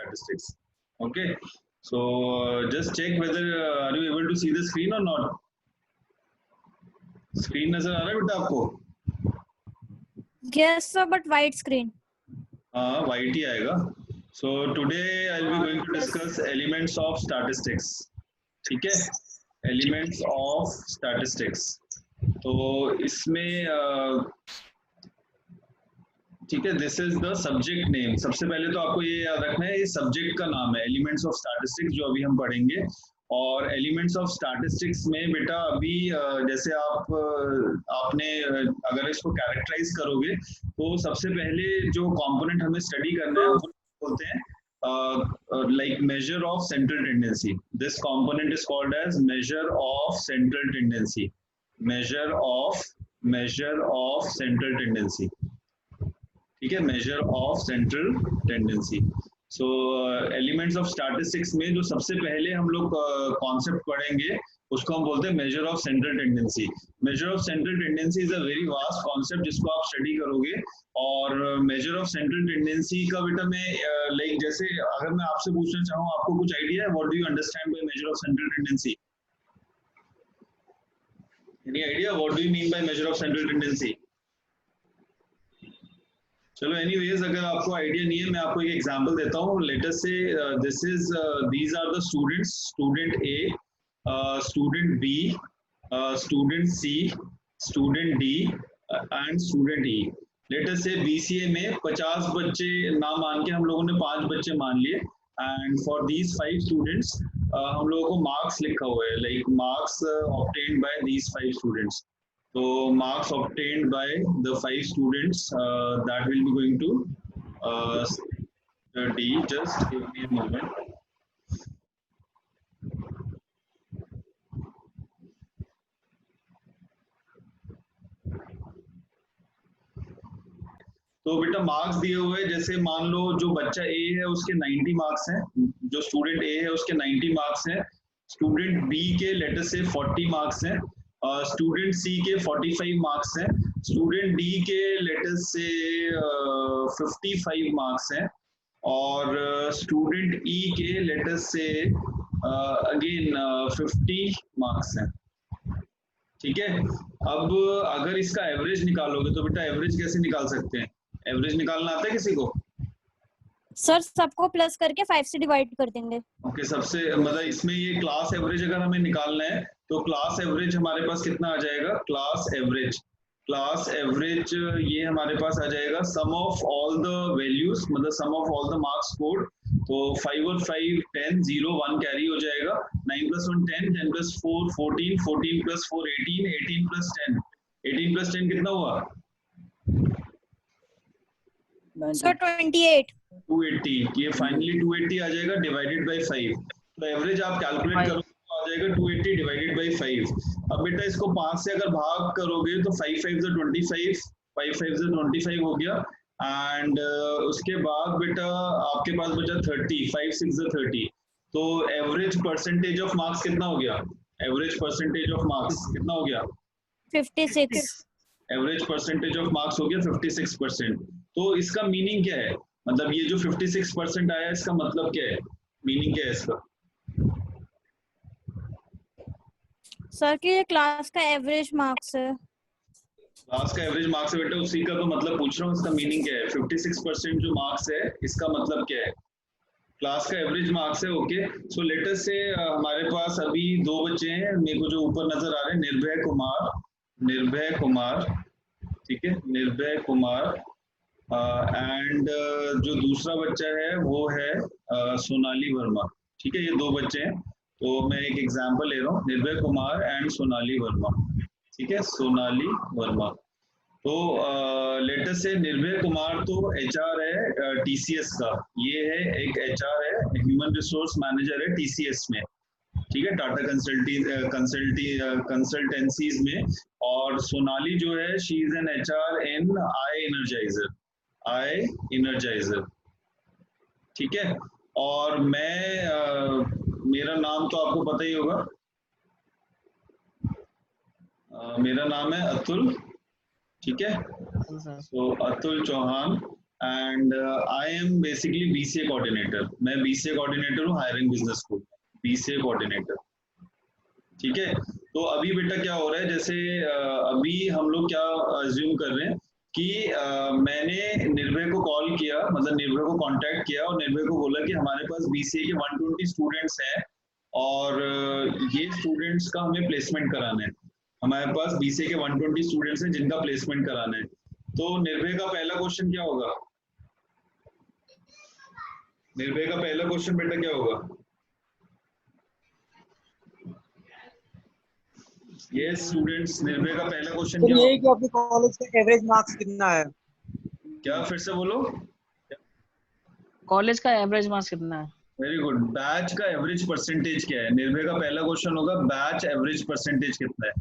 statistics. Okay, so just check whether are you able to see the screen or not. Screen नजर आ रहा है बेटा आपको? Yes sir, but white screen. हाँ, white ही आएगा. So today I'll be going to discuss elements of statistics. ठीक है, elements of statistics. तो इसमें ठीक है, this is the subject name. सबसे पहले तो आपको ये याद रखना है, ये सब्जेक्ट का नाम है, एलिमेंट्स ऑफ स्टैटिस्टिक्स, जो अभी हम पढ़ेंगे. और एलिमेंट्स ऑफ स्टैटिस्टिक्स में बेटा अभी जैसे आपने अगर इसको कैरेक्टराइज करोगे तो सबसे पहले जो कंपोनेंट हमें स्टडी करना है वो बोलते हैं like measure of central tendency. This component is called as measure of central tendency. Measure of central tendency. ठीक है, measure of central tendency. So elements of statistics में जो सबसे पहले हम लोग concept पढ़ेंगे उसको हम बोलते हैं measure of central tendency. Measure of central tendency is a very vast concept जिसको आप study करोगे. और measure of central tendency का बेटा मैं like जैसे अगर मैं आपसे पूछना चाहूँ, आपको कुछ idea है what do you understand by measure of central tendency? Any idea what do you mean by measure of central tendency? चलो एनीवेज, अगर आपको आइडिया नहीं है मैं आपको एक एग्जांपल देता हूँ. लेट अस से these are the students, student A, student B, student C, student D and student E. Let us से BCA में 50 बच्चे ना मान के हम लोगों ने 5 बच्चे मान लिए, एंड फॉर दीज 5 स्टूडेंट्स हम लोगों को मार्क्स लिखा हुआ है, like marks obtained by these 5 students. So marks obtained by the 5 students that will be going to study. Just give me a moment. तो बेटा मार्क्स दिए हुए, जैसे मान लो जो बच्चा A है उसके 90 मार्क्स हैं, जो स्टूडेंट A है उसके 90 मार्क्स हैं, स्टूडेंट B के लेटर से 40 मार्क्स हैं, स्टूडेंट C के 45 मार्क्स हैं, स्टूडेंट D के लेटर से 55 मार्क्स हैं, और स्टूडेंट E के लेटर से अगेन 50 मार्क्स हैं. ठीक है, अब अगर इसका एवरेज निकालोगे तो बेटा एवरेज कैसे निकाल सकते हैं? एवरेज निकालना आता है किसी को? सर सबको प्लस करके 5 से डिवाइड कर देंगे. ओके, सबसे मतलब इसमें ये क्लास एवरेज अगर हमें निकालना है तो क्लास एवरेज हमारे पास कितना आ जाएगा? क्लास एवरेज ये हमारे पास आ जाएगा sum of all the values, मतलब sum of all the marks scored. तो 5 और 5 10, 0 1 कैरी हो जाएगा, 9 + 1 10, 10 + 4 14, 14 + 4 18, 18 + 10, 18 + 10 कितना हुआ? सर 28. 280. ये फाइनली 280 आ जाएगा डिवाइडेड बाय 5. तो एवरेज आप कैलकुलेट करोगे तो आ जाएगा 280 डिवाइडेड बाय 5. अब बेटा इसको 5 से अगर भाग करोगे तो 5 5 = 25, 5 5 = 25 हो गया, एंड उसके बाद बेटा आपके पास बचा 30, 5 6 = 30. तो एवरेज परसेंटेज ऑफ मार्क्स कितना हो गया? एवरेज परसेंटेज ऑफ मार्क्स कितना हो गया? 56. एवरेज परसेंटेज ऑफ मार्क्स हो गया 56%. तो इसका मीनिंग क्या है? मतलब ये जो 56% आया इसका मतलब क्या है? मीनिंग क्या है इसका? सर कि ये क्लास का एवरेज मार्क्स है. क्लास का एवरेज मार्क्स है बेटा, उसी का तो मतलब पूछ रहा हूँ, इसका मीनिंग क्या है? 56% जो मार्क्स है इसका मतलब क्या है? क्लास का एवरेज मार्क्स है. ओके, सो लेट अस से हमारे पास अभी 2 बच्चे हैं, मेरे को जो ऊपर नजर आ रहे हैं, निर्भय कुमार, ठीक है, निर्भय कुमार, एंड जो दूसरा बच्चा है वो है सोनाली वर्मा. ठीक है, ये 2 बच्चे हैं. तो मैं एक एग्जांपल ले रहा हूँ, निर्भय कुमार एंड सोनाली वर्मा. ठीक है, सोनाली वर्मा. तो लेट अस से निर्भय कुमार तो HR है TCS का, ये है एक HR है, ह्यूमन रिसोर्स मैनेजर है TCS में. ठीक है, टाटा कंसल्टेंसीज में. और सोनाली जो है she is an HR in I energiser. ठीक है, और मैं मेरा नाम तो आपको पता ही होगा, मेरा नाम है अतुल. ठीक है, तो Atul Chauhan, and I am basically BCA coordinator. मैं BCA कोऑर्डिनेटर हूँ hiring business school, BCA coordinator. ठीक है, तो अभी बेटा क्या हो रहा है, जैसे अभी हम लोग क्या अज्यूम कर रहे हैं कि मैंने निर्भय को कॉल किया, मतलब निर्भय को कांटेक्ट किया और निर्भय को बोला कि हमारे पास BCA के 120 स्टूडेंट्स हैं और ये स्टूडेंट्स का हमें प्लेसमेंट कराना है। हमारे पास BCA के 120 स्टूडेंट्स हैं जिनका प्लेसमेंट कराना है। तो निर्भय का पहला क्वेश्चन क्या होगा? निर्भय का पहला क्वेश्चन बेटा क्या होगा? ये स्टूडेंट्स, निर्भय का पहला क्वेश्चन क्या ये होगा? कि आपके कॉलेज का एवरेज मार्क्स कितना है? क्या, फिर से बोलो। कॉलेज का एवरेज मार्क्स कितना है? Very good. बैच का एवरेज परसेंटेज क्या है? निर्भय का पहला क्वेश्चन होगा बैच एवरेज परसेंटेज कितना है?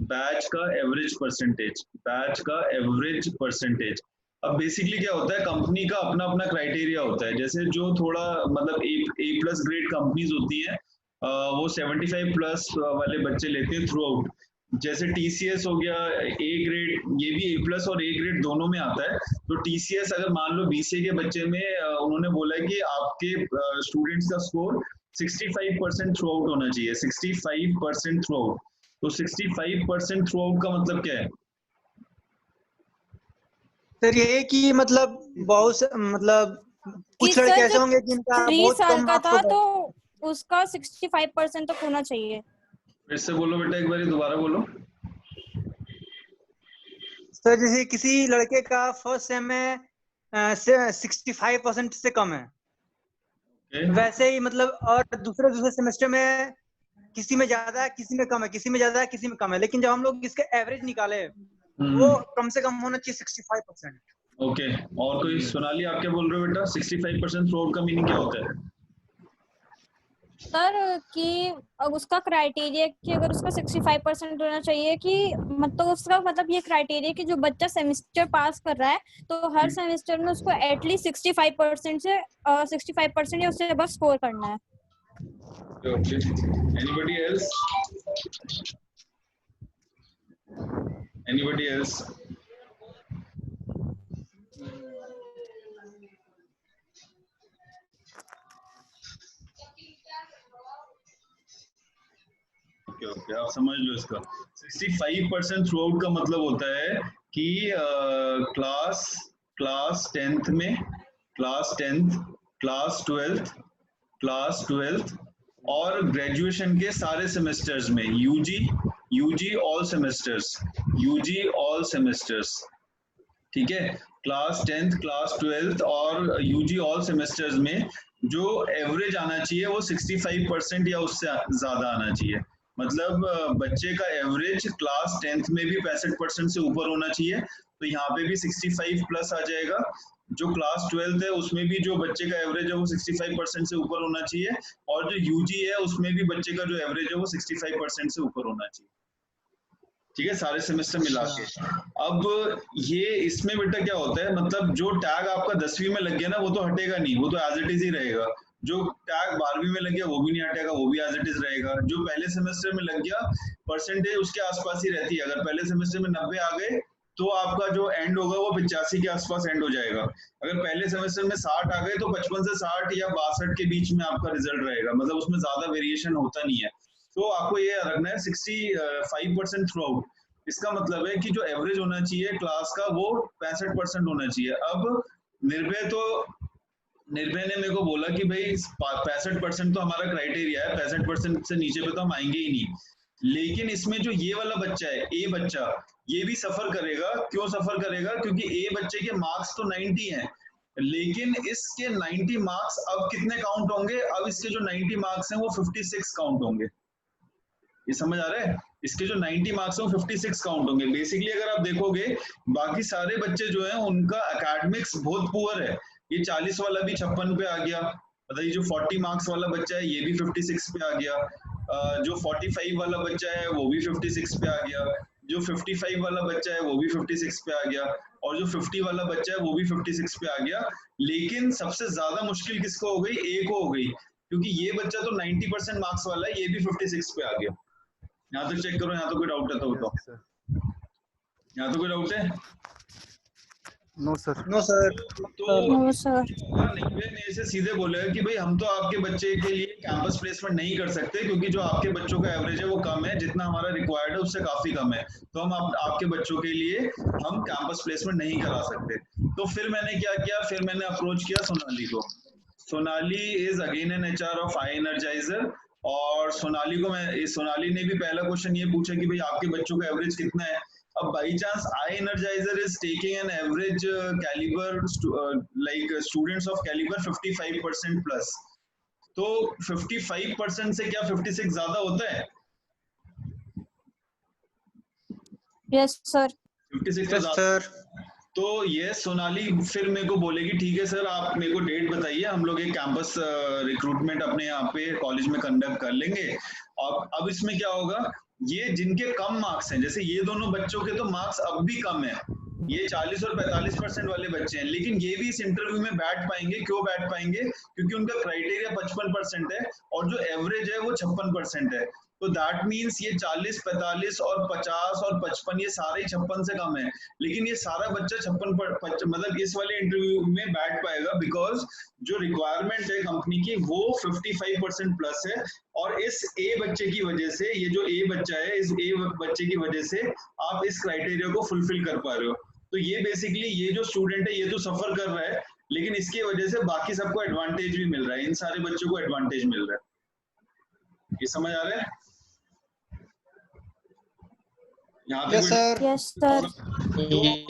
बैच का एवरेज परसेंटेज, बैच का एवरेज परसेंटेज। अब बेसिकली क्या होता है, कंपनी का अपना अपना क्राइटेरिया होता है। जैसे जो थोड़ा मतलब A+ ग्रेड कंपनीज होती है वो 75+ वाले बच्चे लेते हैं थ्रू आउट। जैसे TCS हो गया A ग्रेड, ये भी A+ और A ग्रेड दोनों में आता है। तो TCS अगर मान लो BCA के बच्चे में उन्होंने बोला है कि आपके स्टूडेंट्स का स्कोर 65% थ्रू आउट होना चाहिए, 65% थ्रू आउट। तो 65% थ्रू आउट का मतलब क्या है? सर ये कि मतलब बहुत मतलब कुछ कि लड़के सर ऐसे जो होंगे जिनका 3 बहुत साल कम का मार्क्स था होगा। तो उसका 65% तक होना चाहिए। फिर से बोलो बेटा, एक बार दोबारा बोलो। सर जैसे किसी लड़के का फर्स्ट सेम में 65% से कम है, okay? वैसे ही मतलब और दूसरे सेमेस्टर में किसी में ज्यादा है, किसी में कम है, किसी में ज्यादा है, किसी में कम है, लेकिन जब हम लोग इसके एवरेज निकाले वो कम से कम होना चाहिए 65%। ओके, और कोई? सोनाली आप क्या बोल रहे हो बेटा? 65% थ्रू आउट का मीनिंग क्या होता है? सर कि अब उसका क्राइटेरिया कि अगर उसका 65% होना चाहिए कि मतलब उसका मतलब ये क्राइटेरिया कि जो बच्चा सेमेस्टर पास कर रहा है तो हर सेमेस्टर में उसको एटलीस्ट 65% से 65% या उससे above स्कोर करना है। Okay. Anybody else? Anybody else? Okay okay, आप समझ लो इसका 65% थ्रू आउट का मतलब होता है कि क्लास 10th में, क्लास 10th, क्लास 12th और ग्रेजुएशन के सारे सेमेस्टर्स में, यूजी ऑल सेमेस्टर्स, ठीक है। क्लास 10th, क्लास 12th और यूजी ऑल सेमेस्टर्स में जो एवरेज आना चाहिए वो 65% या उससे ज्यादा आना चाहिए। मतलब बच्चे का एवरेज क्लास 10th में भी 65% से ऊपर होना चाहिए, तो यहाँ पे भी 65+ आ जाएगा। जो क्लास 12th है उसमें भी जो बच्चे का एवरेज है वो 65% से ऊपर होना चाहिए, और जो यूजी है उसमें भी बच्चे का जो एवरेज है वो 65% से ऊपर होना चाहिए। ठीक है, सारे सेमेस्टर मिला के। अब ये इसमें बेटा क्या होता है, मतलब जो टैग आपका 10वीं में लग गया ना वो तो हटेगा नहीं, वो तो एज इट इज ही रहेगा। जो टैग 12वीं में लग गया वो भी नहीं हटेगा, वो भी एज इट इज रहेगा। जो पहले सेमेस्टर में लग गया परसेंटेज उसके आसपास ही रहती है। अगर पहले सेमेस्टर में 90 आ गए तो आपका जो एंड होगा वो 85 के आसपास एंड हो जाएगा। अगर पहले सेमेस्टर में 60 आ गए तो 55 से 60 या 62 के बीच में आपका रिजल्ट रहेगा, मतलब उसमें ज्यादा वेरिएशन होता नहीं है। तो आपको ये रखना है 65% थ्रू आउट। इसका मतलब है कि जो एवरेज होना चाहिए क्लास का वो 65% होना चाहिए। अब निर्भय ने मेरे को बोला कि भाई 65% तो हमारा क्राइटेरिया है, 65% से नीचे पे तो हम आएंगे ही नहीं। लेकिन इसमें जो ये वाला बच्चा है, ए बच्चा, ये भी सफर करेगा। क्यों सफर करेगा? क्योंकि ए बच्चे के मार्क्स तो 90 हैं, लेकिन इसके 90 मार्क्स अब कितने काउंट होंगे? अब इसके जो 90 मार्क्स हैं वो 56 काउंट होंगे। ये समझ आ रहा है? इसके जो 90 मार्क्स हैं 56 काउंट होंगे। बेसिकली अगर आप देखोगे बाकी सारे बच्चे जो हैं उनका एकेडमिक्स बहुत पुअर है। ये 40 वाला भी 56 पे आ गया, मतलब ये जो 40 मार्क्स वाला बच्चा है ये भी 56 पे आ गया, जो 45 वाला बच्चा है वो भी 56 पे आ गया, जो 55 वाला बच्चा है वो भी 56 पे आ गया, और जो 50 वाला बच्चा है वो भी 56 पे आ गया। लेकिन सबसे ज्यादा मुश्किल किसको हो गई? ए को हो गई, क्योंकि ये बच्चा तो 90% मार्क्स वाला है, ये भी 56 पे आ गया। यहाँ तक चेक करो, यहाँ तो कोई डाउट है तो बताओ। यहाँ तो कोई डाउट है? No sir. No sir. तो नो सर। 90 ने इसे सीधे बोलेगा कि भाई हम तो आपके बच्चे के लिए कैंपस प्लेसमेंट नहीं कर सकते क्योंकि जो आपके बच्चों का एवरेज है वो कम है, जितना हमारा रिक्वायर्ड है उससे काफी कम है, तो हम आपके बच्चों के लिए हम कैंपस प्लेसमेंट नहीं करा सकते। तो फिर मैंने क्या किया, फिर मैंने अप्रोच किया सोनाली को। Sonali is again an HR of I energizer, और सोनाली ने भी पहला क्वेश्चन ये पूछा कि भाई आपके बच्चों का एवरेज कितना है। अब by chance I energizer is taking an average calibre like students of calibre 55% plus, तो 55% से क्या 56 ज्यादा होता है? Yes sir. 56 तो यस ज्यादा। सर। तो ये सोनाली फिर मेरे को बोलेगी ठीक है सर, आप मेरे को डेट बताइए, हम लोग एक कैंपस रिक्रूटमेंट अपने यहाँ पे कॉलेज में कंडक्ट कर लेंगे। अब इसमें क्या होगा, ये जिनके कम मार्क्स हैं, जैसे ये दोनों बच्चों के तो मार्क्स अब भी कम है, ये 40 और 45% वाले बच्चे हैं, लेकिन ये भी इस इंटरव्यू में बैठ पाएंगे। क्यों बैठ पाएंगे? क्योंकि उनका क्राइटेरिया 55% है और जो एवरेज है वो 56% है। तो दैट मीन्स ये 40, 45 और 50 और 55 ये सारे 56 से कम है, लेकिन ये सारा बच्चा 56 मतलब इस वाले इंटरव्यू में बैठ पाएगा, बिकॉज जो रिक्वायरमेंट है कंपनी की वो 55% प्लस है। और इस ए बच्चे की वजह से, ये जो ए बच्चा है, इस ए बच्चे की वजह से आप इस क्राइटेरिया को फुलफिल कर पा रहे हो। तो ये बेसिकली ये जो स्टूडेंट है ये तो सफर कर रहा है, लेकिन इसकी वजह से बाकी सबको एडवांटेज भी मिल रहा है, इन सारे बच्चों को एडवांटेज मिल रहा है। ये समझ आ रहा है? यहाँ yes sir. Yes sir.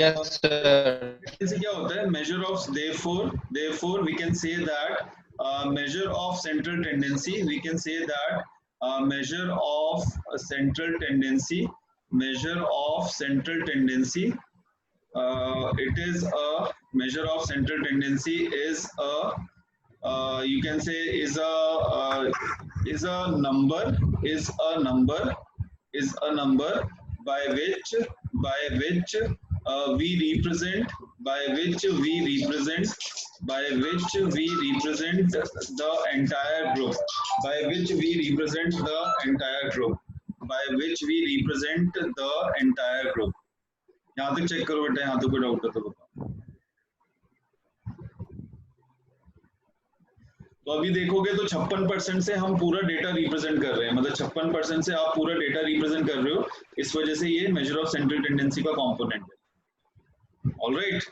Yes sir. इससे क्या होता है, measure of therefore we can say that measure of central tendency, we can say that measure of central tendency it is a measure of central tendency is a you can say is a number by which we represent the entire group, यहाँ तक check करो बेटा, यहाँ तो कोई doubt है तो बताओ। तो अभी देखोगे तो 56% से हम पूरा डेटा रिप्रेजेंट कर रहे हैं, मतलब 56% से आप पूरा डेटा रिप्रेजेंट कर रहे हो, इस वजह से ये मेजर ऑफ सेंट्रल टेंडेंसी का कंपोनेंट है। ऑलराइट,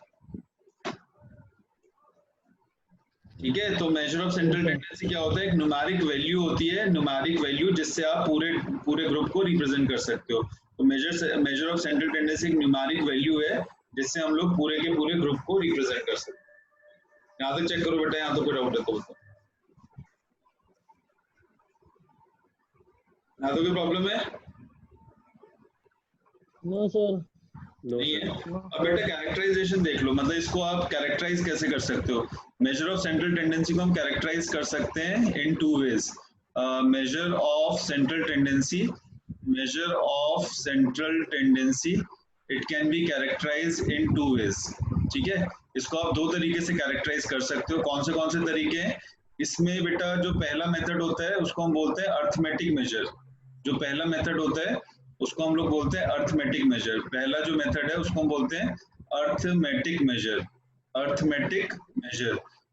ठीक है। तो मेजर ऑफ सेंट्रल टेंडेंसी क्या होता है, एक न्यूमेरिक वैल्यू होती है, न्यूमेरिक वैल्यू जिससे आप पूरे ग्रुप को रिप्रेजेंट कर सकते हो। तो मेजर ऑफ सेंट्रल टेंडेंसी एक न्यूमेरिक वैल्यू है जिससे हम लोग पूरे के पूरे ग्रुप को रिप्रेजेंट कर सकते हैं। यहाँ तक चेक करो बेटा, यहाँ तो कोई डाउट है तो बताओ। यहाँ तो कोई प्रॉब्लम है? No sir. नहीं है। अब बेटा कैरेक्टराइजेशन देख लो, मतलब इसको आप कैरेक्टराइज कैसे कर सकते हो। मेजर ऑफ सेंट्रल टेंडेंसी को हम कैरेक्टराइज कर सकते हैं in two ways. Measure of central tendency it can be characterize in two ways, ठीक है। इसको आप दो तरीके से कैरेक्टराइज कर सकते हो। कौन से तरीके हैं इसमें बेटा? जो पहला मेथड होता है उसको हम बोलते हैं अर्थमेटिक मेजर। जो पहला मेथड होता है उसको हम लोग बोलते हैं अर्थमेटिक मेजर। पहला जो मेथड है उसको हम बोलते हैं अर्थमेटिक मेजर।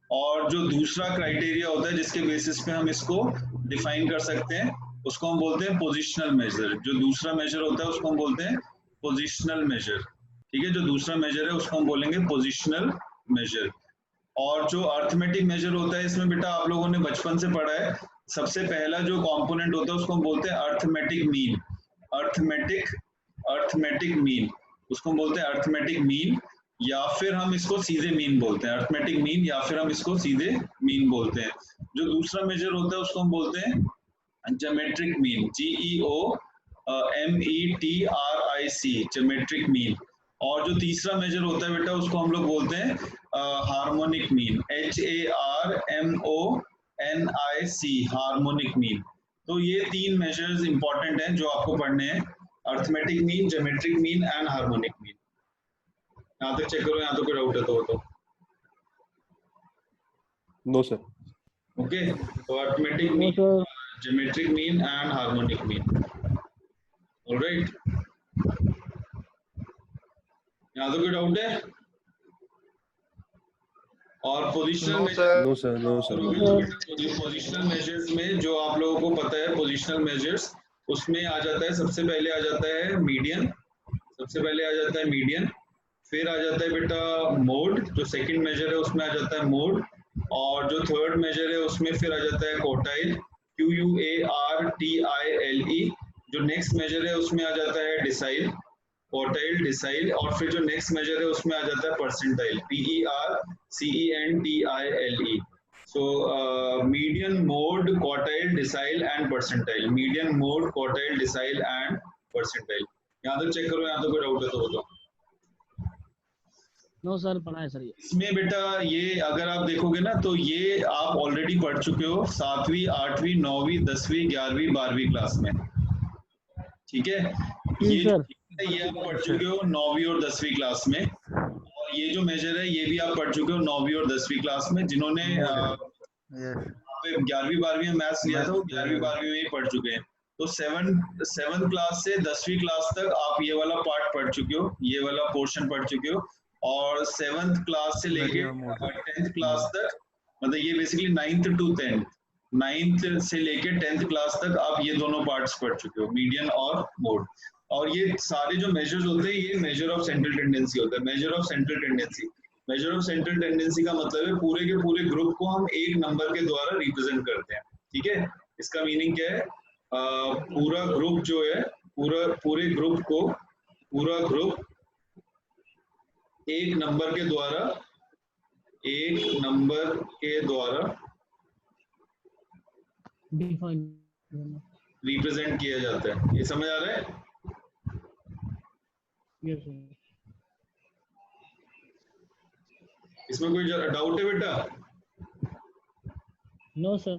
और जो दूसरा क्राइटेरिया होता है जिसके बेसिस पे हम इसको डिफाइन कर सकते हैं उसको हम बोलते हैं पोजिशनल मेजर। जो दूसरा मेजर होता है उसको हम बोलते हैं पोजिशनल मेजर, ठीक है। जो दूसरा मेजर है उसको हम बोलेंगे पोजिशनल मेजर। और जो अर्थमेटिक मेजर होता है इसमें बेटा आप लोगों ने बचपन से पढ़ा है, सबसे पहला जो कंपोनेंट होता है उसको हम बोलते हैं अर्थमेटिक मीन, उसको हम बोलते हैं अर्थमेटिक मीन, या फिर हम इसको सीधे मीन बोलते हैं। अर्थमेटिक मीन या फिर हम इसको सीधे मीन बोलते हैं। जो दूसरा मेजर होता है उसको हम बोलते हैं geometric mean, GEOMETRIC, geometric mean. और जो तीसरा मेजर होता है बेटा उसको हम लोग बोलते हैं harmonic mean, HARMONIC, harmonic mean. तो ये तीन मेजर्स इंपॉर्टेंट हैं जो आपको पढ़ने हैं, arithmetic mean, geometric mean and harmonic mean. यहाँ तक चेक करो, यहाँ तो कोई डाउट है तो बताओ। No sir. ओके, तो arithmetic mean, geometric mean and harmonic mean. Alright, यहाँ तो कोई डाउट है? और positional No, sir. No, sir. Positional measures में जो आप लोगों को पता है पोजिशनल मेजर्स, उसमें आ जाता है सबसे पहले आ जाता है मीडियन, सबसे पहले आ जाता है मीडियन, फिर आ जाता है बेटा मोड, जो सेकंड मेजर है उसमें आ जाता है मोड, और जो थर्ड मेजर है उसमें फिर आ जाता है क्वार्टाइल, QUARTILE, जो नेक्स्ट मेजर है उसमें आ जाता है डिसाइल, क्वार्टाइल डिसाइल, और फिर जो नेक्स्ट मेजर है उसमें आ जाता है percentile, PERCENTILE। So median, mode, quartile, decile and percentile, median, mode, quartile, decile and percentile. यहाँ तक चेक करो, यहाँ तक कोई डाउट है तो बताओ। नो सर, पढ़ा है सर ये। इसमें बेटा ये अगर आप देखोगे ना तो ये आप ऑलरेडी पढ़ चुके हो 7वीं 8वीं 9वीं 10वीं 11वीं 12वीं क्लास में, ठीक है। ये आप पढ़ चुके हो 9वीं और 10वीं क्लास में, और ये जो मेजर है ये भी आप पढ़ चुके हो 9वीं और 10वीं क्लास में। जिन्होंने 11वीं 12वीं में मैथ्स लिया था वो 11वीं 12वीं में ही पढ़ चुके हैं। तो 7th क्लास से 10वीं क्लास तक आप ये वाला पार्ट पढ़ चुके हो, ये वाला पोर्शन पढ़ चुके हो, और 7th क्लास से लेके 10th क्लास तक, मतलब ये basically 9th to 10th, 9th से लेके 10th क्लास तक आप ये दोनों पार्ट्स पढ़ चुके हो, मीडियन और मोड। और ये सारे जो मेजर्स होते हैं ये मेजर ऑफ सेंट्रल टेंडेंसी होता है। Major of central tendency, major of central tendency का मतलब है पूरे के पूरे ग्रुप को हम एक नंबर के द्वारा रिप्रेजेंट करते हैं, ठीक है। इसका मीनिंग क्या है, पूरा ग्रुप जो है, पूरे ग्रुप को, पूरा ग्रुप एक नंबर के द्वारा रिप्रेजेंट किया जाता है। ये समझ आ रहा है? Yes sir. इसमें कोई डाउट है बेटा? No sir.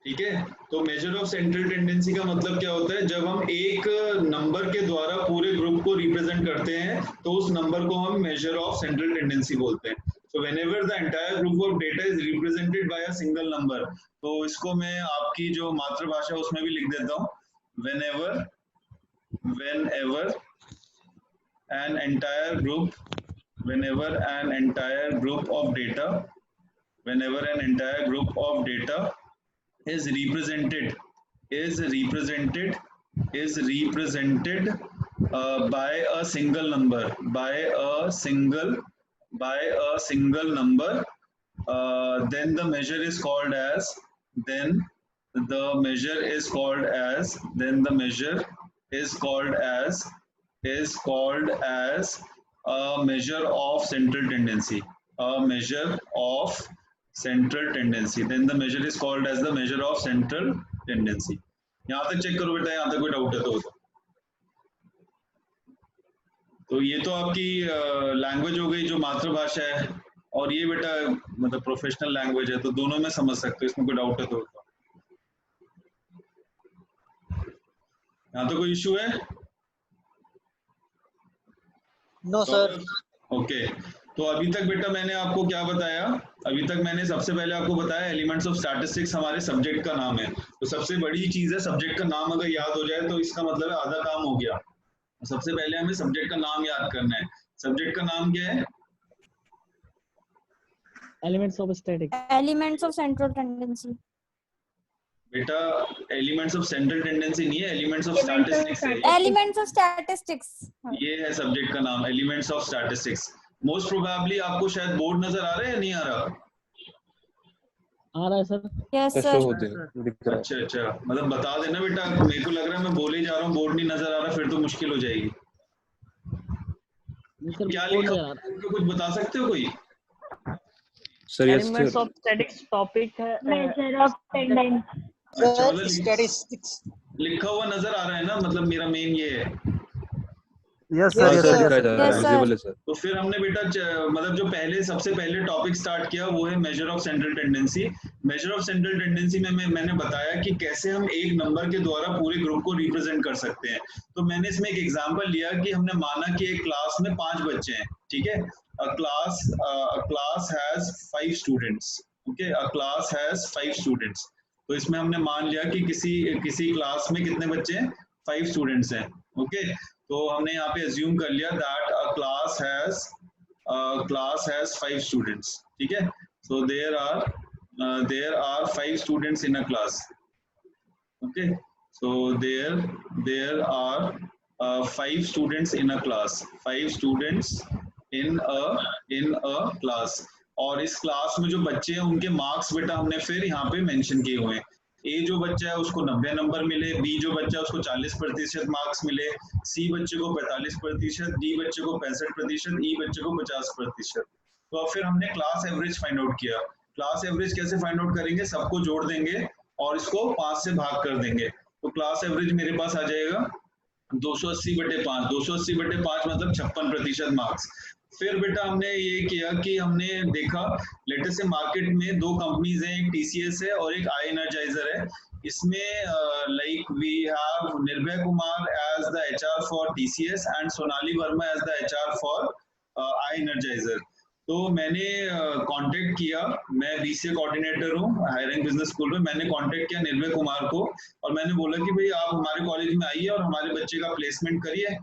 ठीक है, तो मेजर ऑफ सेंट्रल टेंडेंसी का मतलब क्या होता है, जब हम एक नंबर के द्वारा पूरे ग्रुप को रिप्रेजेंट करते हैं तो उस नंबर को हम मेजर ऑफ सेंट्रल टेंडेंसी बोलते हैं। So whenever the entire group of data is represented by a single number, तो इसको मैं आपकी जो मातृभाषा उसमें भी लिख देता हूँ, whenever an entire group of data is represented by a single number, then the measure is called as a measure of central tendency. Then the measure is called as the measure of central tendency. यहाँ तक check करो बेटा, यहाँ तक कोई doubt है तो ये तो आपकी लैंग्वेज हो गई जो मातृभाषा है, और ये बेटा मतलब प्रोफेशनल लैंग्वेज है, तो दोनों में समझ सकते हो। इसमें कोई डाउट है तो यहाँ तो कोई इश्यू है? No sir. ओके, तो अभी तक बेटा मैंने आपको क्या बताया? अभी तक मैंने सबसे पहले आपको बताया एलिमेंट्स ऑफ स्टैटिस्टिक्स हमारे सब्जेक्ट का नाम है। तो सबसे बड़ी चीज है सब्जेक्ट का नाम अगर याद हो जाए तो इसका मतलब है आधा काम हो गया। सबसे पहले हमें सब्जेक्ट का नाम याद करना है। सब्जेक्ट का नाम क्या है? Elements of static, elements of central tendency. बेटा एलिमेंट्स ऑफ सेंट्रल टेंडेंसी नहीं है, एलिमेंट्स ऑफ स्टैटिस्टिक्स है। एलिमेंट्स ऑफ स्टैटिस्टिक्स, ये है सब्जेक्ट का नाम, elements of statistics. Most probably आपको शायद बोर्ड नजर आ रहा है या नहीं आ रहा? आ रहा है सर। यस कैसे सर। होते हैं? अच्छा, मतलब बता देना बेटा, मेरे को लग रहा है मैं बोले जा रहा हूँ, बोर्ड नहीं नजर आ रहा, फिर तो मुश्किल हो जाएगी। सर क्या लिखा है? कुछ बता सकते हो कोई? Sir yes elements sir. Of statics topic है मेजर ऑफ टेंडेंसी। अच्छा, मतलब स्टैटिस्टिक्स लिखा हुआ नजर आ रहा है ना, मतलब मेरा मेन ये है। यस हाँ सर। सर, दिखाया जा Yes, रहा है, sir. विजिबल है सर। तो फिर हमने बेटा मतलब जो सबसे पहले टॉपिक स्टार्ट किया वो है major of central tendency. Major of central tendency में मैंने बताया कि कैसे हम एक नंबर के द्वारा पूरे ग्रुप को रिप्रेजेंट कर सकते हैं। तो मैंने इसमें एक एग्जांपल लिया कि हमने माना कि एक क्लास में 5 बच्चे हैं, ठीक है। A class has 5 students, okay, a class has 5 students। तो इसमें हमने मान लिया कि किसी क्लास में कितने बच्चे हैं? 5 स्टूडेंट्स हैं, ओके। तो हमने यहाँ पे अज्यूम कर लिया that a class has class has 5 students. ठीक है, so there are 5 students in a class. Okay, so there are 5 students in a class. 5 students in a class. और इस क्लास में जो बच्चे हैं उनके मार्क्स बेटा हमने फिर यहाँ पे मेंशन किए हुए हैं. ए जो बच्चा है उसको 90 नंबर मिले, बी जो बच्चा है उसको 40% मार्क्स मिले, सी बच्चे को 45%, डी बच्चे को 65%, ई बच्चे को 50%. तो अब फिर हमने क्लास एवरेज फाइंड आउट किया. क्लास एवरेज कैसे फाइंड आउट करेंगे? सबको जोड़ देंगे और इसको 5 से भाग कर देंगे. तो क्लास एवरेज मेरे पास आ जाएगा 280/5. 280/5 मतलब 56% मार्क्स. फिर बेटा हमने ये किया कि हमने देखा लेटेस्ट से मार्केट में 2 कंपनीज हैं, एक TCS है और एक आई एनर्जाइजर है. इसमें like we have Nirbhay Kumar as the HR for TCS and Sonali Verma as the HR for I energizer. तो मैंने कांटेक्ट किया, मैं BCA कोऑर्डिनेटर हूँ हायरिंग बिजनेस स्कूल में. मैंने कांटेक्ट किया निर्भय कुमार को और मैंने बोला कि भाई आप हमारे कॉलेज में आइए और हमारे बच्चे का प्लेसमेंट करिए.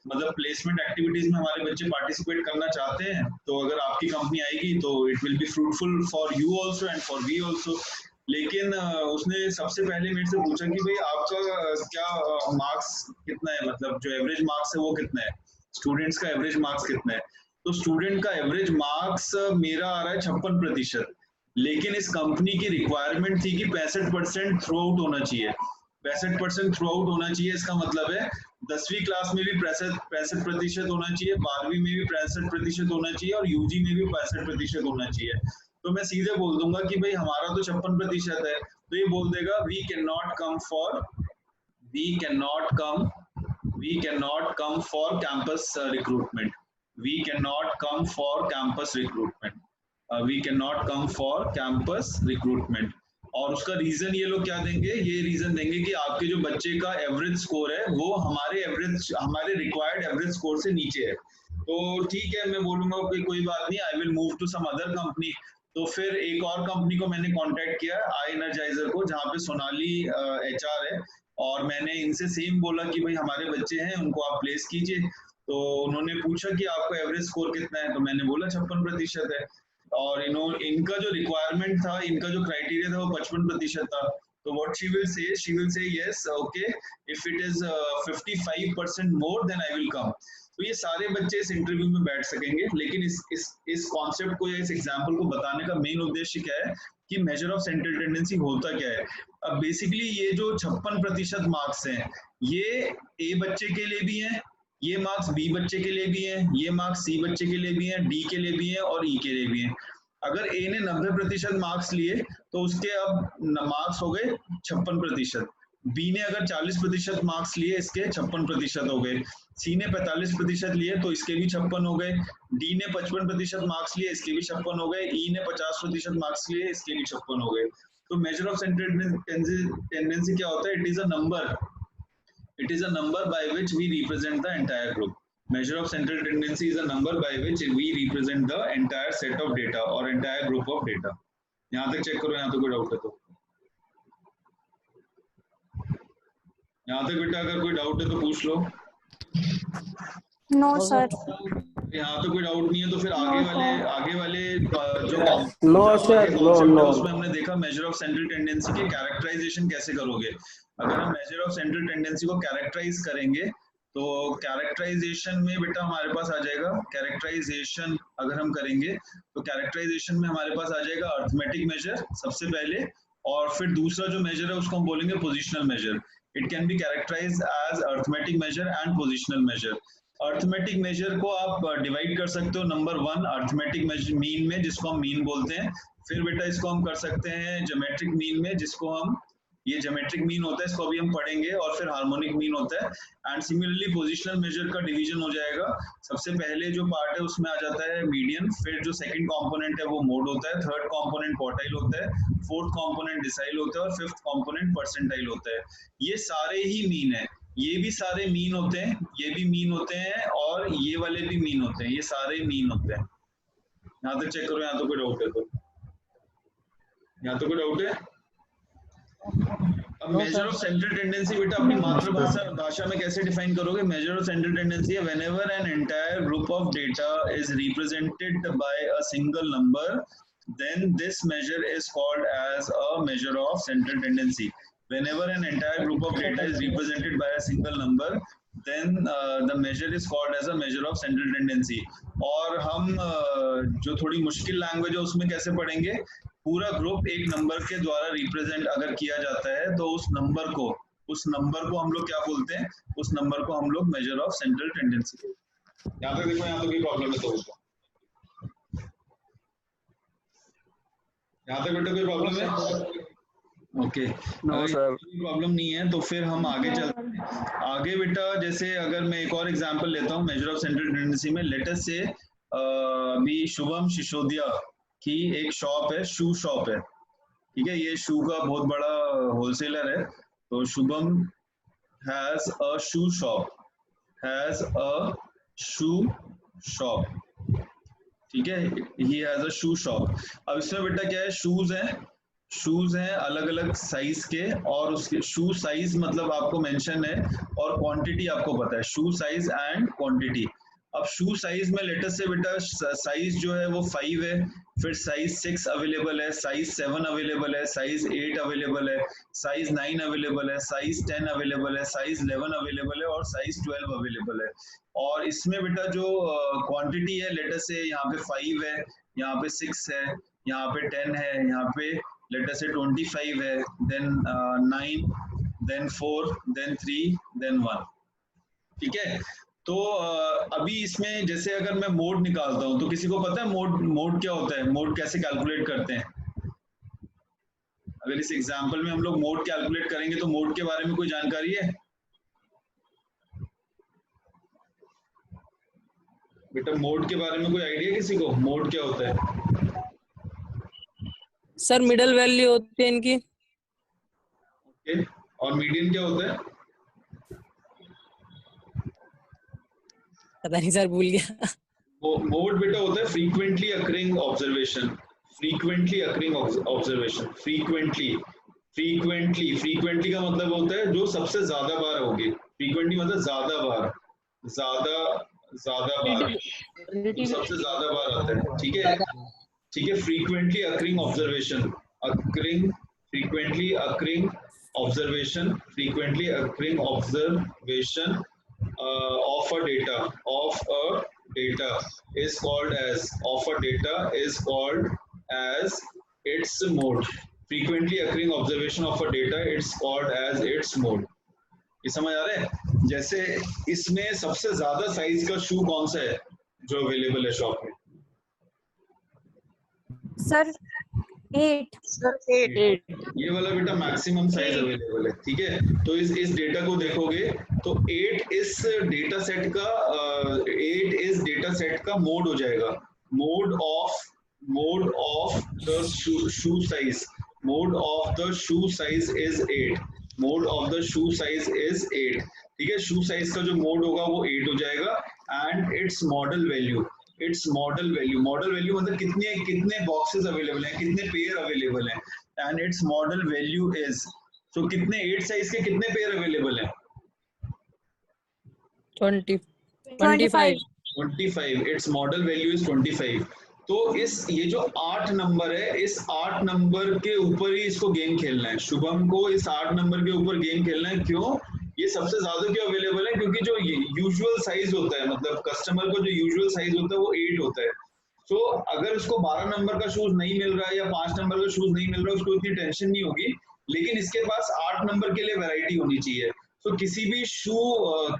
मतलब प्लेसमेंट एक्टिविटीज में हमारे बच्चे पार्टिसिपेट करना चाहते हैं, तो अगर आपकी कंपनी आएगी तो it will be fruitful for you also and for we also. लेकिन उसने सबसे पहले मेरे से पूछा कि भाई आपका क्या मार्क्स कितना है, मतलब जो एवरेज मार्क्स है वो कितना है, स्टूडेंट्स का एवरेज मार्क्स कितना है. तो स्टूडेंट का एवरेज मार्क्स मेरा आ रहा है 56%. लेकिन इस कंपनी की रिक्वायरमेंट थी कि 65% थ्रू आउट होना चाहिए. 65% थ्रू आउट होना चाहिए इसका मतलब है 10वीं क्लास में भी 65% होना चाहिए, 12वीं में भी 65% होना चाहिए और यूजी में भी 65% होना चाहिए. तो मैं सीधे बोल दूंगा कि भाई हमारा तो 56% है, तो ये बोल देगा we can not come for campus recruitment. We cannot come for campus recruitment. और उसका रीजन ये लोग क्या देंगे? ये रीजन देंगे कि आपके जो बच्चे का एवरेज स्कोर है वो हमारे रिक्वायर्ड एवरेज स्कोर से नीचे है. तो ठीक है, मैं बोलूंगा कि कोई बात नहीं, I will move to some other company. तो फिर एक और कंपनी को मैंने कांटेक्ट किया, आई एनर्जाइजर को, जहाँ पे सोनाली HR है, और मैंने इनसे सेम बोला कि भाई हमारे बच्चे हैं, उनको आप प्लेस कीजिए. तो उन्होंने पूछा कि आपका एवरेज स्कोर कितना है, तो मैंने बोला 56% है. और इनका जो रिक्वायरमेंट था, इनका जो क्राइटेरिया था वो 55% था. तो what she will say yes okay, if it is 55% more than I will come. तो ये सारे बच्चे इस इंटरव्यू में बैठ सकेंगे. लेकिन इस कॉन्सेप्ट को या इस एग्जाम्पल को बताने का मेन उद्देश्य क्या है कि मेजर ऑफ सेंट्रल टेंडेंसी होता क्या है. अब बेसिकली ये जो 56% मार्क्स हैं, ये ए बच्चे के लिए भी हैं, ये मार्क्स बी बच्चे के लिए भी हैं, ये मार्क्स सी बच्चे के लिए भी हैं, डी के लिए भी हैं और ई के लिए भी हैं. अगर ए ने 90% मार्क्स लिए तो उसके अब मार्क्स हो गए 56%. बी ने अगर 40% मार्क्स लिए, इसके 56% हो गए. सी ने 45% लिए तो इसके भी 56 हो गए. डी ने 55% मार्क्स लिए, इसके भी 56 हो गए. ई ने 50% मार्क्स लिए, इसके भी 56 हो गए. तो मेजर ऑफ सेंट्रल टेंडेंसी क्या होता है? It is a number by which we represent the entire group. Measure of central tendency is a number by which we represent the entire set of data or entire group of data. यहाँ तक check करो, यहाँ तो कोई doubt है तो. यहाँ तक बेटा अगर कोई डाउट है तो पूछ लो. No sir. यहाँ तो कोई डाउट नहीं है तो फिर आगे वाले जो नो सर, नो. उसमें हमने देखा मेजर ऑफ सेंट्रल टेंडेंसी के कैरेक्टराइजेशन कैसे करोगे. अगर हम मेजर ऑफ सेंट्रल टेंडेंसी को कैरेक्टराइज करेंगे तो कैरेक्टराइजेशन में बेटा हमारे पास आ जाएगा, कैरेक्टराइजेशन अगर हम करेंगे तो कैरेक्टराइजेशन में हमारे पास आ जाएगा अर्थमेटिक मेजर सबसे पहले, और फिर दूसरा जो मेजर है उसको हम बोलेंगे positional measure. It can be characterize as arithmetic measure and positional measure. Arithmetic measure को आप डिवाइड कर सकते हो नंबर 1 अर्थमेटिक मीन में, जिसको हम मीन बोलते हैं. फिर बेटा इसको हम कर सकते हैं ज्योमेट्रिक मीन में, जिसको हम, ये ज्योमेट्रिक मीन होता है, इसको अभी हम पढ़ेंगे. और फिर हार्मोनिक मीन होता है. एंड सिमिलरली पोजिशनल मेजर का डिवीजन हो जाएगा. सबसे पहले जो पार्ट है उसमें आ जाता है मीडियन, फिर जो सेकंड कंपोनेंट है वो मोड होता है, थर्ड कंपोनेंट क्वार्टाइल होता है, फोर्थ कंपोनेंट डिसाइल होता है और फिफ्थ कंपोनेंट परसेंटाइल होता है. ये सारे ही मीन है, ये भी सारे मीन होते हैं, ये भी मीन होते हैं और ये वाले भी मीन होते हैं, ये सारे मीन होते हैं. यहाँ तक चेक करो, यहाँ तो कोई डाउट है तो, यहाँ तो कोई डाउट है. अब मेजर ऑफ सेंट्रल टेंडेंसी बेटा अपनी मातृभाषा में कैसे डिफाइन करोगे? मेजर ऑफ सेंट्रल टेंडेंसी है whenever an entire group of data is represented by a single number, then this measure is called as a measure of central tendency. Whenever an entire group of data is represented by a single number, then the measure is called as a measure of central tendency. और हम जो थोड़ी मुश्किल language है उसमें कैसे पढ़ेंगे? पूरा ग्रुप एक नंबर के द्वारा रिप्रेजेंट अगर किया जाता है तो उस नंबर को हम लोग क्या बोलते हैं? उस नंबर को हम लोग मेजर ऑफ सेंट्रल टेंडेंसी बोलते हैं। यहाँ पे देखो, यहाँ तो कोई प्रॉब्लम है तो उसको यहाँ तक बेटा कोई प्रॉब्लम है? ओके, अगर प्रॉब्लम नहीं है तो फिर हम आगे चलते हैं। आगे बेटा जैसे अगर मैं एक और एग्जांपल लेता हूँ मेजर ऑफ सेंट्रल टेंडेंसी में, लेट अस से अभी शुभम सिसोदिया की एक शॉप है, शू शॉप है, ठीक है, ये शू का बहुत बड़ा होलसेलर है। तो Shubham has a shoe shop, ठीक है, he has a shoe shop. अब इसमें बेटा क्या है? शूज हैं अलग अलग साइज के, और उसके शू साइज मतलब आपको मेंशन है और क्वांटिटी आपको पता है, शू साइज एंड क्वांटिटी। अब शू साइज में लेटेस्ट से बेटा साइज जो है वो 5 है, फिर साइज 6 अवेलेबल है, साइज 7 अवेलेबल है, साइज 8 अवेलेबल है, साइज 9 अवेलेबल है, साइज 10 अवेलेबल है, साइज 11 अवेलेबल है और साइज 12 अवेलेबल है। और इसमें बेटा जो क्वांटिटी है, लेटेस्ट से यहाँ पे 5 है, यहाँ पे 6 है, यहाँ पे 10 है, यहाँ पे लेटेस्ट से 25 है, देन 9, देन 4, देन 3, देन 1, ठीक है। तो अभी इसमें जैसे अगर मैं मोड निकालता हूं तो किसी को पता है मोड क्या होता है? मोड कैसे कैलकुलेट करते हैं? अगर इस एग्जांपल में हम लोग मोड कैलकुलेट करेंगे तो मोड के बारे में कोई जानकारी है बेटा? मोड के बारे में कोई आइडिया किसी को? मोड क्या होता है सर? मिडल वैल्यू होती है इनकी। ओके, और मीडियन क्या होता है? पता नहीं सर, भूल गया। मोड बेटा होता है फ्रीक्वेंटली अकरिंग ऑब्जर्वेशन। फ्रीक्वेंटली का मतलब होता है जो सबसे ज्यादा बार होगी। फ्रीक्वेंटली मतलब ज्यादा बार, जो सबसे ज्यादा बार आता है, ठीक है, ठीक है। Frequently occurring observation, frequently occurring observation of a data is called as its mode. Frequently occurring observation of a data, it's called as its mode. ये समझ आ रहा है? जैसे इसमें सबसे ज्यादा साइज का शू कौन सा है जो अवेलेबल है शॉप में? सर 8। ये वाला बेटा मैक्सिमम साइज अवेलेबल है, ठीक है। तो इस डेटा को देखोगे तो 8 इस डेटा सेट का मोड हो जाएगा। Mode of the shoe size, ठीक है। शू साइज का जो मोड होगा वो 8 हो जाएगा। एंड इट्स मॉडल वैल्यू मतलब कितने बॉक्सेस अवेलेबल हैं, कितने पेयर अवेलेबल हैं। And it's model value is, तो कितने 8 साइज के कितने पेयर अवेलेबल हैं? 25। It's model value is 25। तो ये जो 8 नंबर है, इस 8 नंबर के ऊपर ही इसको गेम खेलना है। शुभम को इस 8 नंबर के ऊपर गेम खेलना है। क्यों? ये सबसे ज्यादा क्यों अवेलेबल है? क्योंकि जो यूजुअल साइज होता है, मतलब कस्टमर को जो यूजुअल साइज होता है वो 8 होता है। तो अगर उसको 12 नंबर का शूज नहीं मिल रहा है या 5 नंबर का शूज नहीं मिल रहा है, उसको इतनी टेंशन नहीं होगी। लेकिन इसके पास 8 नंबर के लिए वैरायटी होनी चाहिए। तो किसी भी शू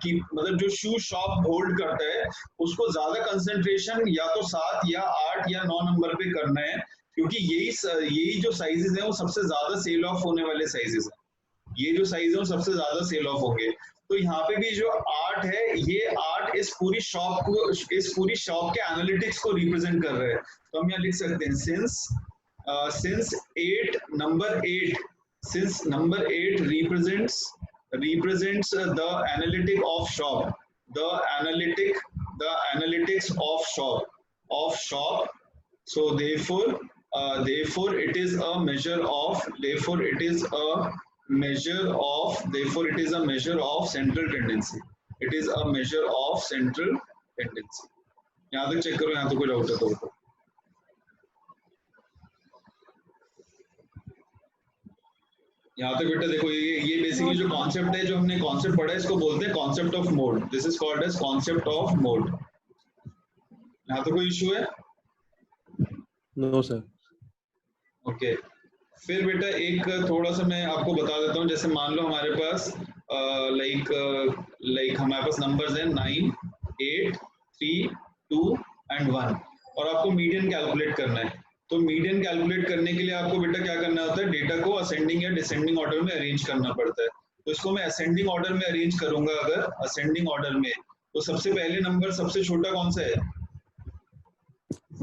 की मतलब जो शू शॉप होल्ड करता है उसको ज्यादा कंसंट्रेशन या तो 7 या 8 या 9 नंबर पे करना है, क्योंकि यही जो साइजेस हैं वो सबसे ज्यादा सेल ऑफ होने वाले साइजेस हैं। ये जो साइज है वो सबसे ज्यादा सेल ऑफ होंगे। तो यहाँ पे भी जो 8 है, ये 8 इस पूरी शॉप के एनालिटिक्स को रिप्रेजेंट कर रहे हैं। तो हम यहाँ लिख सकते हैं since number 8 represents the analytic of shop, the analytics of shop. So therefore therefore it is a measure of central tendency. It is a measure of central tendency. यहाँ तक चेक करो, यहाँ तो कोई डाउट है तो यहाँ तक बेटा देखो, ये बेसिकली जो कॉन्सेप्ट है, जो हमने कॉन्सेप्ट पढ़ा है, इसको बोलते हैं concept of mode. This is called as concept of mode. यहाँ तो कोई इशू है? No sir. ओके फिर बेटा एक थोड़ा सा मैं आपको बता देता हूँ. जैसे मान लो हमारे पास लाइक हमारे पास नंबर्स हैं 9, 8, 3, 2 एंड 1 और आपको मीडियन कैलकुलेट करना है. तो मीडियन कैलकुलेट करने के लिए आपको बेटा क्या करना होता है, डेटा को असेंडिंग या डिसेंडिंग ऑर्डर में अरेंज करना पड़ता है. तो इसको मैं असेंडिंग ऑर्डर में अरेंज करूंगा. अगर असेंडिंग ऑर्डर में, तो सबसे पहले नंबर सबसे छोटा कौन सा है?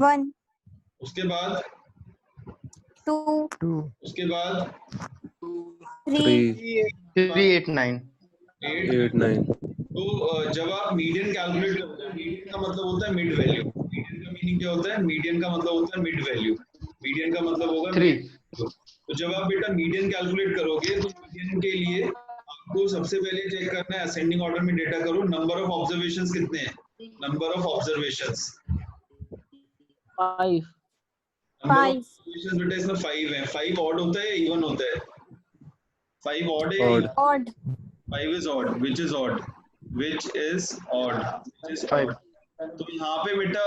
1, उसके बाद 2, उसके बाद 3, 3, 8, 9. 8, 9. तो जब आप मीडियन कैलकुलेट करते हैं, मीडियन का मतलब होता है मिड वैल्यू. मीडियन का मीनिंग क्या होता है? मीडियन का मतलब होता है मिड वैल्यू. मीडियन का मतलब होगा 3. तो जब आप बेटा मीडियन कैलकुलेट करोगे तो मीडियन के लिए आपको सबसे पहले चेक करना है, असेंडिंग ऑर्डर में डेटा करो. नंबर ऑफ ऑब्जर्वेशंस कितने हैं? Number of observations 5. बेटा इसमें 5 है. 5 ऑड होता है, इवन होता है? 5 ऑड है, odd. 5 is odd. Which is odd? Which is odd? Which is 5. odd. तो यहाँ पे बेटा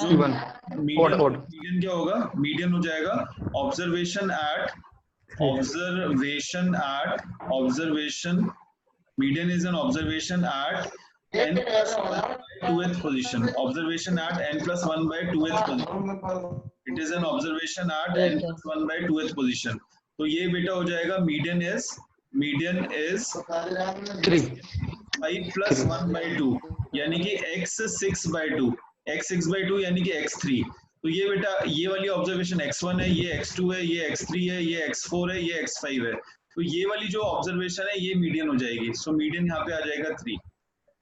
जो Even. मीडियन क्या होगा? मीडियन हो जाएगा observation median is an observation at n plus 1 by 2th position. Observation at n plus 1 by 2th position. It is an observation at n plus 1 by 2th position. तो ये बेटा हो जाएगा median is 3. 5 plus 1 by 2 यानी कि x 6 by 2. x 6 by 2 यानी कि x 3. तो ये बेटा ये वाली ऑब्जर्वेशन x1 है, ये x2 है, ये x3 है, ये x4 है, ये x5 है. तो ये वाली जो ऑब्जर्वेशन है ये मीडियन हो जाएगी. सो मीडियन यहाँ पे आ जाएगा 3.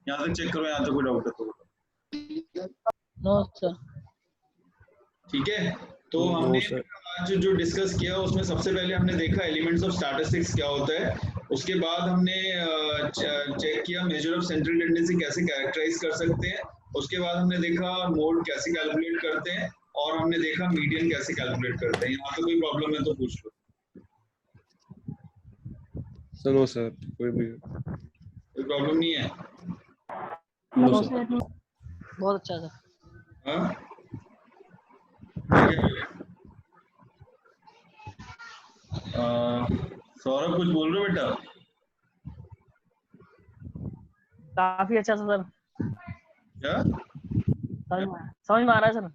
यहाँ तक चेक करो, यहाँ तक कोई डाउट है तो? No sir. ठीक है. तो हमने आज जो डिस्कस किया उसमें सबसे पहले हमने देखा एलिमेंट्स ऑफ स्टैटिस्टिक्स क्या होता है. उसके बाद हमने चेक किया मेजर ऑफ सेंट्रल टेंडेंसी कैसे कैरेक्टराइज कर सकते हैं. उसके बाद हमने देखा मोड कैसे कैलकुलेट करते हैं और हमने देखा मीडियन कैसे कैलकुलेट करते हैं. यहाँ पे कोई प्रॉब्लम है तो पूछ लो. सर नो सर, कोई प्रॉब्लम नहीं है? No sir. बहुत अच्छा सर. हाँ सौरभ कुछ बोल रहे हो बेटा? काफी अच्छा सर. क्या समझ में आ रहा है सर.